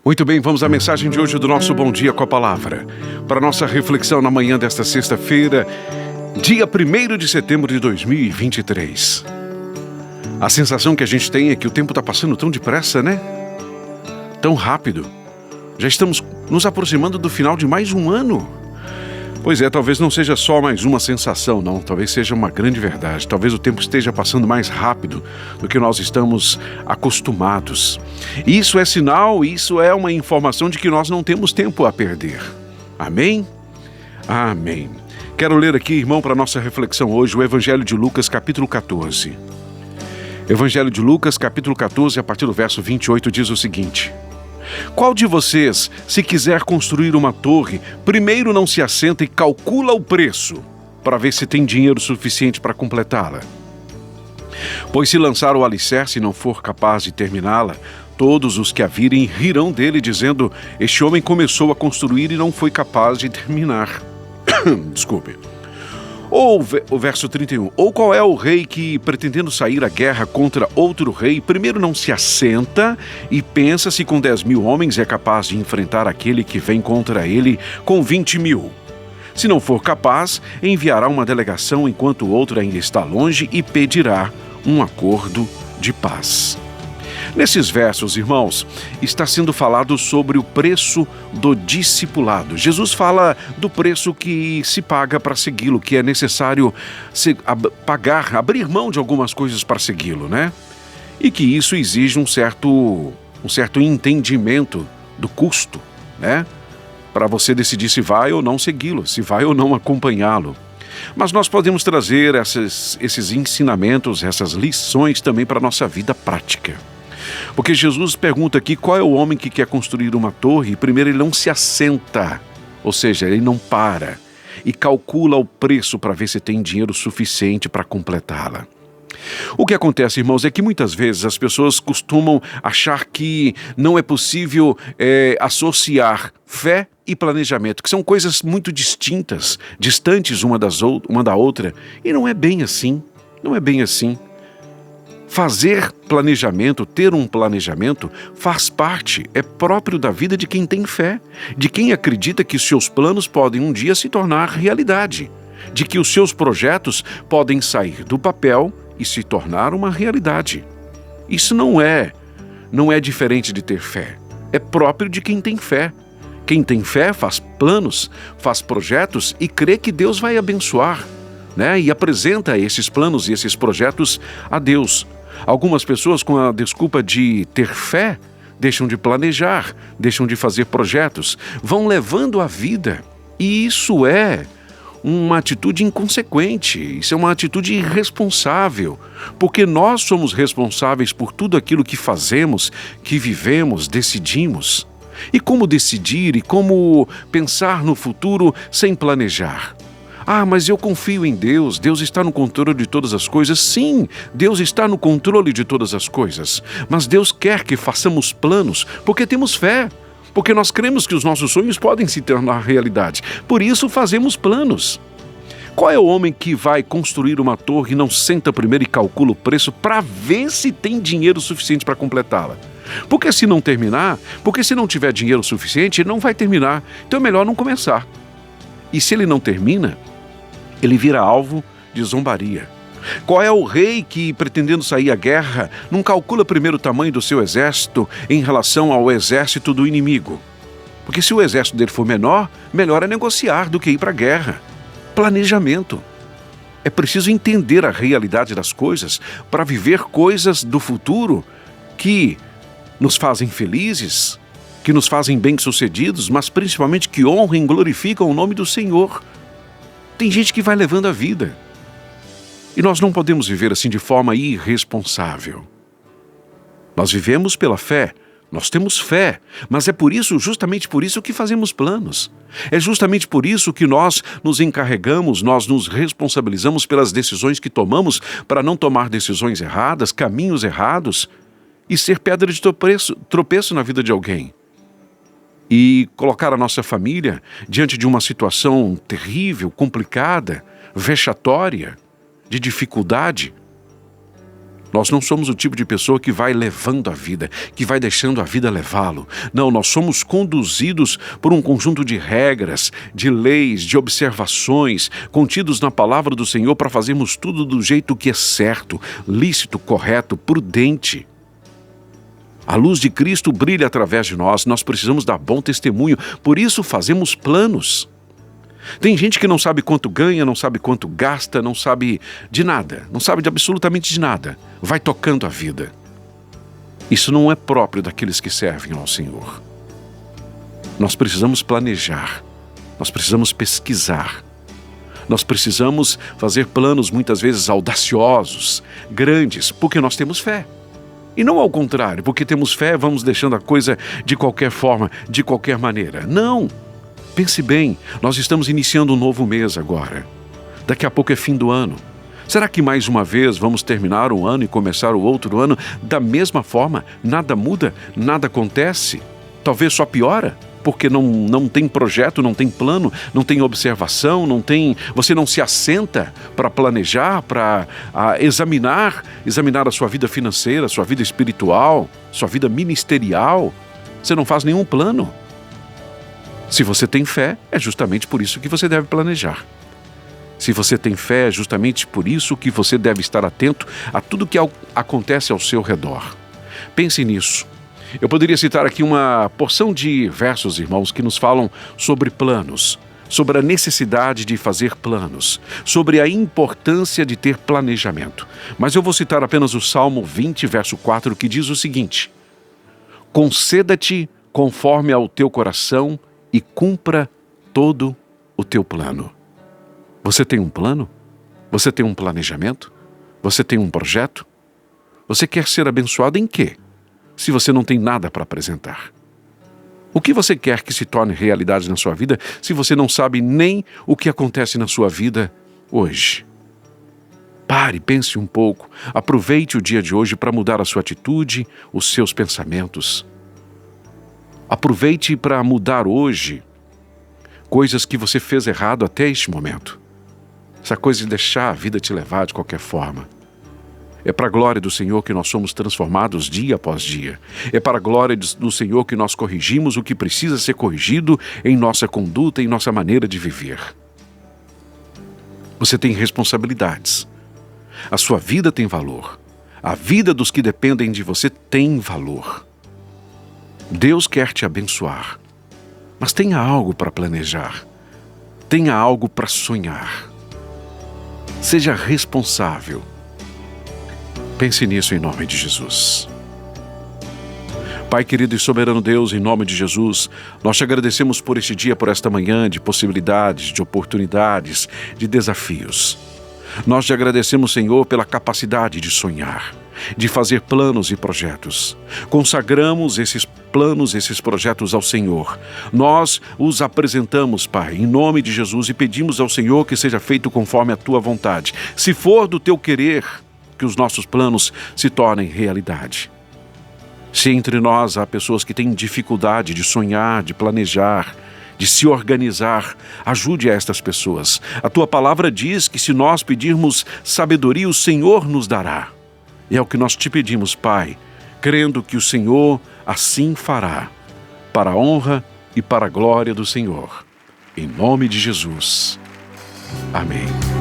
Muito bem, vamos à mensagem de hoje do nosso Bom Dia com a Palavra. Para nossa reflexão na manhã desta sexta-feira, dia 1º de setembro de 2023. A sensação que a gente tem é que o tempo está passando tão depressa, né? Tão rápido. Já estamos nos aproximando do final de mais um ano. Pois é, talvez não seja só mais uma sensação, não. Talvez seja uma grande verdade. Talvez o tempo esteja passando mais rápido do que nós estamos acostumados. Isso é sinal, isso é uma informação de que nós não temos tempo a perder. Amém? Amém. Quero ler aqui, irmão, para a nossa reflexão hoje, o Evangelho de Lucas, capítulo 14. Evangelho de Lucas, capítulo 14, a partir do verso 28, diz o seguinte: Qual de vocês, se quiser construir uma torre, primeiro não se assenta e calcula o preço, para ver se tem dinheiro suficiente para completá-la? Pois se lançar o alicerce e não for capaz de terminá-la, todos os que a virem rirão dele, dizendo: Este homem começou a construir e não foi capaz de terminar. Desculpe. Ou o verso 31. Ou qual é o rei que, pretendendo sair à guerra contra outro rei, primeiro não se assenta e pensa se com 10.000 homens é capaz de enfrentar aquele que vem contra ele com 20.000? Se não for capaz, enviará uma delegação enquanto o outro ainda está longe e pedirá um acordo de paz. Nesses versos, irmãos, está sendo falado sobre o preço do discipulado. Jesus fala do preço que se paga para segui-lo, que é necessário pagar, abrir mão de algumas coisas para segui-lo, né? E que isso exige um certo entendimento do custo, né? Para você decidir se vai ou não segui-lo, se vai ou não acompanhá-lo. Mas nós podemos trazer esses ensinamentos, essas lições também para a nossa vida prática. Porque Jesus pergunta aqui qual é o homem que quer construir uma torre e primeiro ele não se assenta, ou seja, ele não para e calcula o preço para ver se tem dinheiro suficiente para completá-la. O que acontece, irmãos, é que muitas vezes as pessoas costumam achar que não é possível associar fé e planejamento, que são coisas muito distintas, distantes uma da outra, e não é bem assim, não é bem assim. Fazer planejamento, ter um planejamento, faz parte, é próprio da vida de quem tem fé, de quem acredita que seus planos podem um dia se tornar realidade, de que os seus projetos podem sair do papel e se tornar uma realidade. Isso não é diferente de ter fé, é próprio de quem tem fé. Quem tem fé faz planos, faz projetos e crê que Deus vai abençoar, né? E apresenta esses planos e esses projetos a Deus. Algumas pessoas, com a desculpa de ter fé, deixam de planejar, deixam de fazer projetos, vão levando a vida. E isso é uma atitude inconsequente, isso é uma atitude irresponsável, porque nós somos responsáveis por tudo aquilo que fazemos, que vivemos, decidimos. E como decidir e como pensar no futuro sem planejar? Ah, mas eu confio em Deus, Deus está no controle de todas as coisas. Sim, Deus está no controle de todas as coisas, mas Deus quer que façamos planos, porque temos fé, porque nós cremos que os nossos sonhos podem se tornar realidade. Por isso fazemos planos. Qual é o homem que vai construir uma torre e não senta primeiro e calcula o preço para ver se tem dinheiro suficiente para completá-la? Porque se não terminar, porque se não tiver dinheiro suficiente, ele não vai terminar. Então é melhor não começar. E se ele não termina, ele vira alvo de zombaria. Qual é o rei que, pretendendo sair à guerra, não calcula primeiro o tamanho do seu exército em relação ao exército do inimigo? Porque se o exército dele for menor, melhor é negociar do que ir para a guerra. Planejamento. É preciso entender a realidade das coisas para viver coisas do futuro que nos fazem felizes, que nos fazem bem-sucedidos, mas principalmente que honram e glorificam o nome do Senhor. Tem gente que vai levando a vida. E nós não podemos viver assim de forma irresponsável. Nós vivemos pela fé, nós temos fé, mas é por isso, justamente por isso que fazemos planos. É justamente por isso que nós nos encarregamos, nós nos responsabilizamos pelas decisões que tomamos para não tomar decisões erradas, caminhos errados e ser pedra de tropeço na vida de alguém. E colocar a nossa família diante de uma situação terrível, complicada, vexatória, de dificuldade. Nós não somos o tipo de pessoa que vai levando a vida, que vai deixando a vida levá-lo. Não, nós somos conduzidos por um conjunto de regras, de leis, de observações, contidos na palavra do Senhor para fazermos tudo do jeito que é certo, lícito, correto, prudente. A luz de Cristo brilha através de nós, nós precisamos dar bom testemunho, por isso fazemos planos. Tem gente que não sabe quanto ganha, não sabe quanto gasta, não sabe de nada, não sabe de absolutamente de nada. Vai tocando a vida. Isso não é próprio daqueles que servem ao Senhor. Nós precisamos planejar, nós precisamos pesquisar, nós precisamos fazer planos muitas vezes audaciosos, grandes, porque nós temos fé. E não ao contrário, porque temos fé, vamos deixando a coisa de qualquer forma, de qualquer maneira. Não! Pense bem, nós estamos iniciando um novo mês agora. Daqui a pouco é fim do ano. Será que mais uma vez vamos terminar um ano e começar o outro ano da mesma forma? Nada muda? Nada acontece? Talvez só piora? Porque não tem projeto, não tem plano, não tem observação, você não se assenta para planejar, para examinar a sua vida financeira, sua vida espiritual, sua vida ministerial. Você não faz nenhum plano. Se você tem fé, é justamente por isso que você deve planejar. Se você tem fé, é justamente por isso que você deve estar atento a tudo que acontece ao seu redor. Pense nisso. Eu poderia citar aqui uma porção de versos, irmãos, que nos falam sobre planos, sobre a necessidade de fazer planos, sobre a importância de ter planejamento. Mas eu vou citar apenas o Salmo 20, verso 4, que diz o seguinte: conceda-te conforme ao teu coração e cumpra todo o teu plano. Você tem um plano? Você tem um planejamento? Você tem um projeto? Você quer ser abençoado em quê? Se você não tem nada para apresentar. O que você quer que se torne realidade na sua vida se você não sabe nem o que acontece na sua vida hoje? Pare, pense um pouco. Aproveite o dia de hoje para mudar a sua atitude, os seus pensamentos. Aproveite para mudar hoje coisas que você fez errado até este momento. Essa coisa de deixar a vida te levar de qualquer forma. É para a glória do Senhor que nós somos transformados dia após dia. É para a glória do Senhor que nós corrigimos o que precisa ser corrigido em nossa conduta, em nossa maneira de viver. Você tem responsabilidades. A sua vida tem valor. A vida dos que dependem de você tem valor. Deus quer te abençoar. Mas tenha algo para planejar. Tenha algo para sonhar. Seja responsável. Pense nisso em nome de Jesus. Pai querido e soberano Deus, em nome de Jesus, nós te agradecemos por este dia, por esta manhã de possibilidades, de oportunidades, de desafios. Nós te agradecemos, Senhor, pela capacidade de sonhar, de fazer planos e projetos. Consagramos esses planos, esses projetos ao Senhor. Nós os apresentamos, Pai, em nome de Jesus, e pedimos ao Senhor que seja feito conforme a tua vontade. Se for do teu querer, que os nossos planos se tornem realidade. Se entre nós há pessoas que têm dificuldade de sonhar, de planejar, de se organizar, ajude a estas pessoas. A tua palavra diz que se nós pedirmos sabedoria, o Senhor nos dará. E é o que nós te pedimos, Pai, crendo que o Senhor assim fará, para a honra e para a glória do Senhor. Em nome de Jesus. Amém.